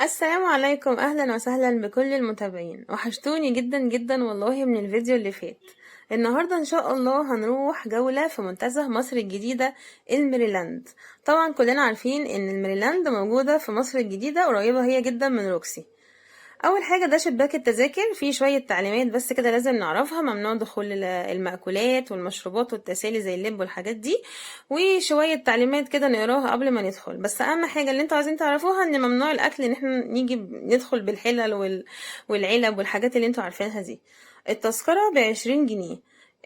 السلام عليكم، اهلا وسهلا بكل المتابعين. وحشتوني جدا جدا والله من الفيديو اللي فات. النهارده ان شاء الله هنروح جولة في منتزه مصر الجديدة، الميريلاند. طبعا كلنا عارفين ان الميريلاند موجودة في مصر الجديدة، قريبة هي جدا من روكسي. اول حاجه ده شباك التذاكر، فيه شويه تعليمات بس كده لازم نعرفها. ممنوع دخول المأكولات والمشروبات والتسالي زي اللب والحاجات دي، وشويه تعليمات كده نقراها قبل ما ندخل. بس اهم حاجه اللي انتوا عايزين تعرفوها ان ممنوع الاكل، ان احنا نيجي ندخل بالحلل والعلب والحاجات اللي انتوا عارفينها دي. التذكره ب20 جنيه،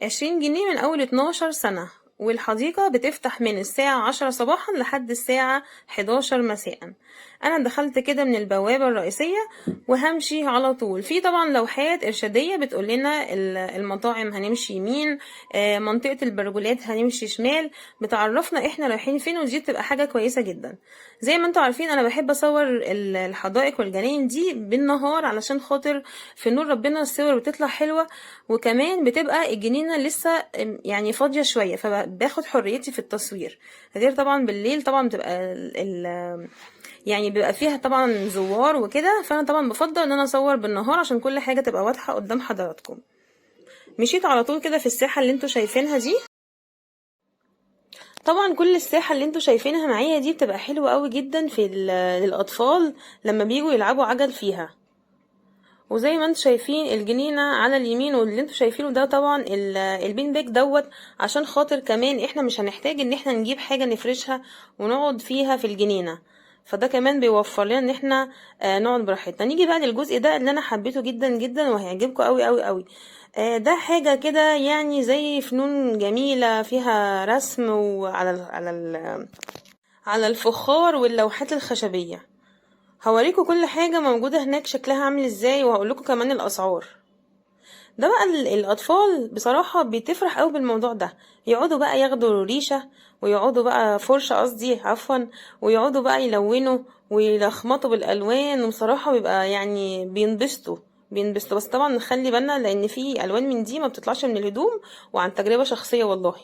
20 جنيه من اول 12 سنه. والحديقة بتفتح من الساعة 10 صباحا لحد الساعة 11 مساء. أنا دخلت كده من البوابة الرئيسية وهمشي على طول. في طبعا لوحات إرشادية بتقول لنا المطاعم هنمشي يمين، منطقة البرجولات هنمشي شمال، بتعرفنا احنا رايحين فين، ودي بتبقى حاجة كويسة جدا. زي ما انتوا عارفين أنا بحب أصور الحدائق والجناين دي بالنهار، علشان خاطر في نور ربنا الصور بتطلع حلوة، وكمان بتبقى الجنينة لسه يعني فاضية شوية، فباخد حريتي في التصوير. غير طبعا بالليل طبعا بتبقى يعني بيبقى فيها طبعا زوار وكده، فانا طبعا بفضل ان انا اصور بالنهار عشان كل حاجة تبقى واضحة قدام حضراتكم. مشيت على طول كده في الساحة اللي انتوا شايفينها دي. طبعا كل الساحة اللي انتوا شايفينها معايا دي بتبقى حلوة قوي جدا في للأطفال لما بيجوا يلعبوا عجل فيها. وزي ما انتوا شايفين الجنينة على اليمين، واللي انتوا شايفينه ده طبعا البين باك دوت، عشان خاطر كمان احنا مش هنحتاج ان احنا نجيب حاجة نفرشها ونقعد فيها في الجنينة. فده كمان بيوفر لنا ان احنا نقعد براحتنا. نيجي بقى للجزء ده اللي انا حبيته جدا جدا وهيعجبكم قوي قوي قوي. ده حاجة كده يعني زي فنون جميلة فيها رسم، وعلى على الفخار واللوحات الخشبية. هوريكم كل حاجة موجودة هناك شكلها عامل ازاي، وهقولكم كمان الأسعار. ده بقى الأطفال بصراحة بتفرح قوي بالموضوع ده. يقعدوا بقى ياخدوا ريشة، ويقعدوا بقى فرشة قصدي عفوا، ويقعدوا بقى يلونوا ويلخمطوا بالألوان، وبصراحة بيبقى يعني بينبسطوا. بس طبعا نخلي بالنا لأن في ألوان من دي ما بتطلعش من الهدوم، وعن تجربة شخصية والله.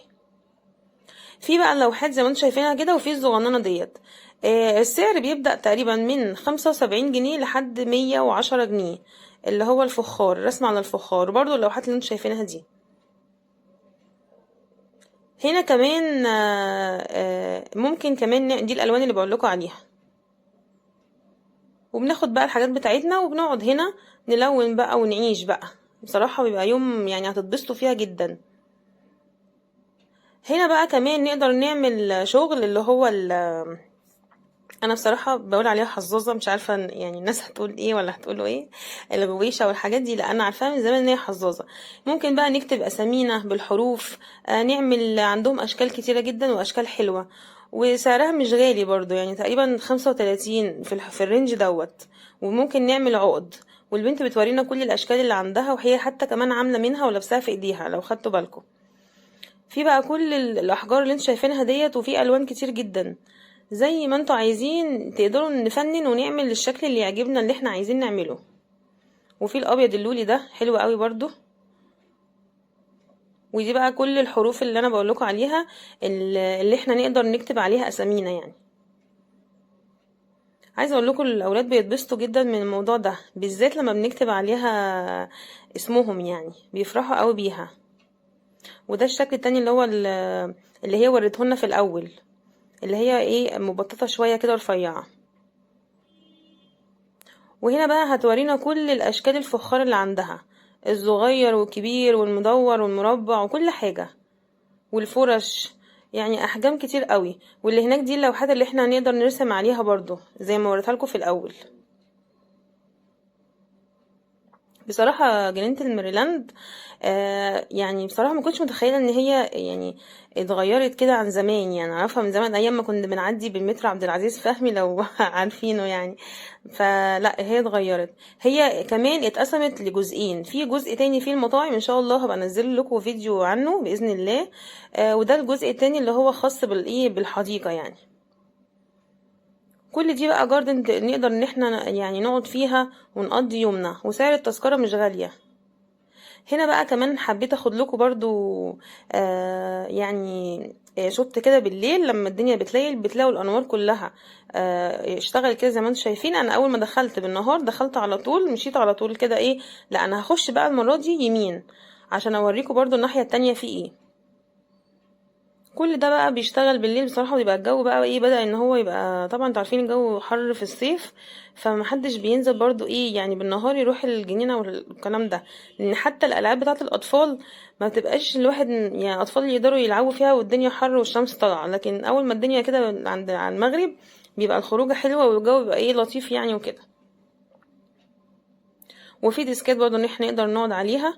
في بقى اللوحات زي ما انتم شايفينها كده، وفي الصغننه ديت. السعر بيبدأ تقريبا من 75 جنيه لحد 110 جنيه، اللي هو الفخار، الرسم على الفخار، برضو اللوحات اللي انتم شايفينها دي. هنا كمان ممكن كمان دي الألوان اللي بقولكوا عليها. وبناخد بقى الحاجات بتاعتنا وبنقعد هنا نلون بقى ونعيش بقى. بصراحة بيبقى يوم يعني هتتبسطوا فيها جدا. هنا بقى كمان نقدر نعمل شغل اللي هو انا بصراحه بقول عليها حظاظه، مش عارفه يعني الناس هتقول ايه ولا هتقولوا ايه. الغويشه والحاجات دي، لا انا عارفاها من زمان ان هي حظاظه. ممكن بقى نكتب اسامينا بالحروف، نعمل عندهم اشكال كتيره جدا واشكال حلوه. وسعرها مش غالي برضو، يعني تقريبا 35 في الرينج دوت. وممكن نعمل عقد، والبنت بتورينا كل الاشكال اللي عندها، وهي حتى كمان عامله منها ولابساها في ايديها لو خدتوا بالكم. في بقى كل الاحجار اللي انتوا شايفينها ديت، وفي الوان كتير جدا. زي ما انتوا عايزين تقدروا نفنن ونعمل الشكل اللي يعجبنا اللي احنا عايزين نعمله. وفي الابيض اللولي ده حلو قوي برضو. ودي بقى كل الحروف اللي انا بقولكوا عليها، اللي احنا نقدر نكتب عليها اسامينا يعني. عايزه اقول لكم الاولاد بيتبسطوا جدا من الموضوع ده، بالذات لما بنكتب عليها اسمهم، يعني بيفرحوا قوي بيها. وده الشكل التاني اللي هو اللي هي وريتهولنا في الاول، اللي هي ايه مبططه شويه كده رفيعه. وهنا بقى هتورينا كل الاشكال الفخار اللي عندها، الصغير والكبير والمدور والمربع وكل حاجة، والفرش. يعني احجام كتير قوي. واللي هناك دي اللوحات اللي احنا هنقدر نرسم عليها برضو زي ما وريتها لكم في الاول. بصراحة جنينة الميريلاند يعني بصراحة ما كنتش متخيلة ان هي يعني اتغيرت كده عن زمان. يعني اعرفها من زمان ايام ما كنا بنعدي بالمترو عبد العزيز فهمي لو عارفينه يعني. فلا هي اتغيرت. هي كمان اتقسمت لجزئين، في جزء تاني فيه المطاعم ان شاء الله هبقى انزل لكم فيديو عنه باذن الله. وده الجزء التاني اللي هو خاص بالايه بالحديقة يعني. كل دي بقى جاردن نقدر ان احنا يعني نقعد فيها ونقضي يومنا، وسعر التذكرة مش غالية. هنا بقى كمان حبيت اخد لكم برضو يعني شط كده بالليل لما الدنيا بتليل بتلاقوا الانوار كلها اشتغل كده زي ما انتم شايفين. انا اول ما دخلت بالنهار دخلت على طول، مشيت على طول كده ايه، لا انا هخش بقى المرة دي يمين عشان اوريكم برضو الناحية التانية في ايه. كل ده بقى بيشتغل بالليل بصراحة، ويبقى الجو بقى ايه، بدأ ان هو يبقى، طبعا انتوا عارفين الجو حر في الصيف، فمحدش بينزل برضو ايه يعني بالنهار يروح الجنينة والكلام ده، لان حتى الالعاب بتاعة الاطفال ما بتبقاش الواحد يعني اطفال يقدروا يلعبوا فيها والدنيا حر والشمس طالعة، لكن اول ما الدنيا كده عند على المغرب بيبقى الخروجة حلوة والجو بيبقى ايه لطيف يعني وكده. وفي ديسكات برضو ان احنا نقدر نقعد عليها.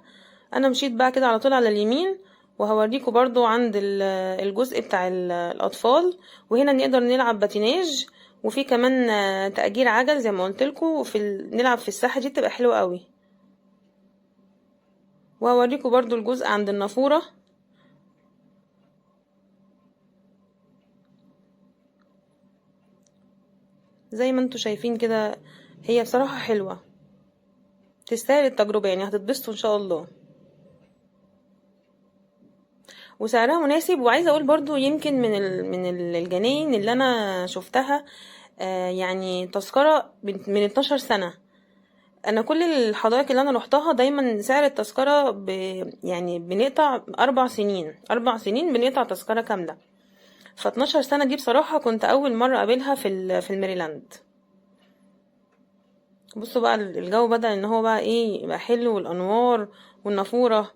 انا مشيت بقى كده على طول على اليمين، وهوريكم برضو عند الجزء بتاع الاطفال، وهنا نقدر نلعب باتيناج، وفي كمان تأجير عجل زي ما قلت لكم، نلعب في الساحة دي بتبقى حلوة قوي. وهوريكم برضو الجزء عند النافورة، زي ما انتوا شايفين كده. هي بصراحة حلوة تستاهل التجربة، يعني هتتبسطوا ان شاء الله، وسعرها مناسب. وعايزه اقول برضو يمكن من الجناين اللي انا شفتها يعني تذكره من 12 سنه. انا كل الحدائق اللي انا روحتها دايما سعر التذكره يعني بنقطع 4 سنين، 4 سنين بنقطع تذكره كامله. ف 12 سنه دي بصراحه كنت اول مره اقابلها في الميريلاند. بصوا بقى الجو بدأ ان هو بقى ايه يبقى حلو، والانوار والنافوره.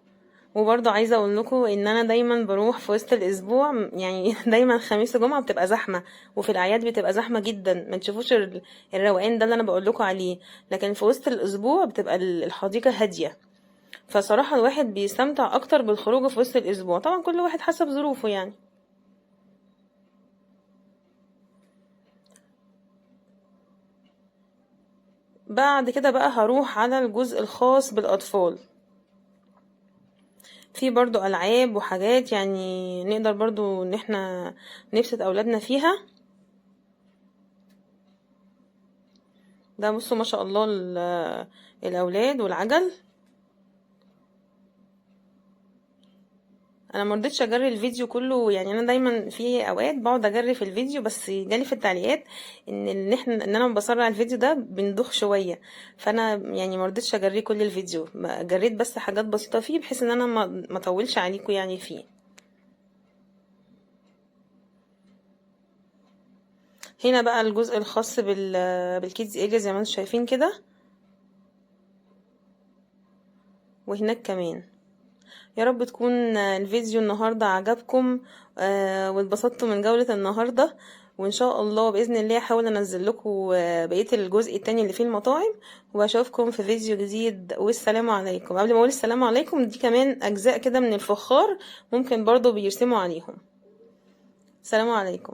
وبرضه عايزه اقول لكم ان انا دايما بروح في وسط الاسبوع، يعني دايما خميس وجمعه بتبقى زحمه، وفي الاعياد بتبقى زحمه جدا، ما تشوفوش الروقان ده اللي انا بقول لكم عليه. لكن في وسط الاسبوع بتبقى الحديقه هاديه، فصراحه الواحد بيستمتع اكتر بالخروج في وسط الاسبوع، طبعا كل واحد حسب ظروفه يعني. بعد كده بقى هروح على الجزء الخاص بالاطفال، في برضو العاب وحاجات يعني نقدر برضو ان احنا نبسط اولادنا فيها. ده بصوا ما شاء الله الاولاد والعجل. انا مرضتش اجري الفيديو كله، يعني انا دايما في اوقات بقعد اجري في الفيديو، بس جالي في التعليقات ان انا بسرع الفيديو ده بندوخ شويه، فانا يعني مرضتش اجري كل الفيديو، جريت بس حاجات بسيطه فيه بحيث ان انا ما اطولش عليكم يعني فيه. هنا بقى الجزء الخاص بالكيدز اريا زي ما انتم شايفين كده، وهناك كمان. يا رب تكون الفيديو النهاردة عجبكم واتبسطتوا من جولة النهاردة، وان شاء الله بإذن الله هحاول انزل لكم بقية الجزء التاني اللي فيه المطاعم، واشوفكم في فيديو جديد، والسلام عليكم. قبل ما اقول السلام عليكم، دي كمان اجزاء كده من الفخار ممكن برضو بيرسموا عليهم. السلام عليكم.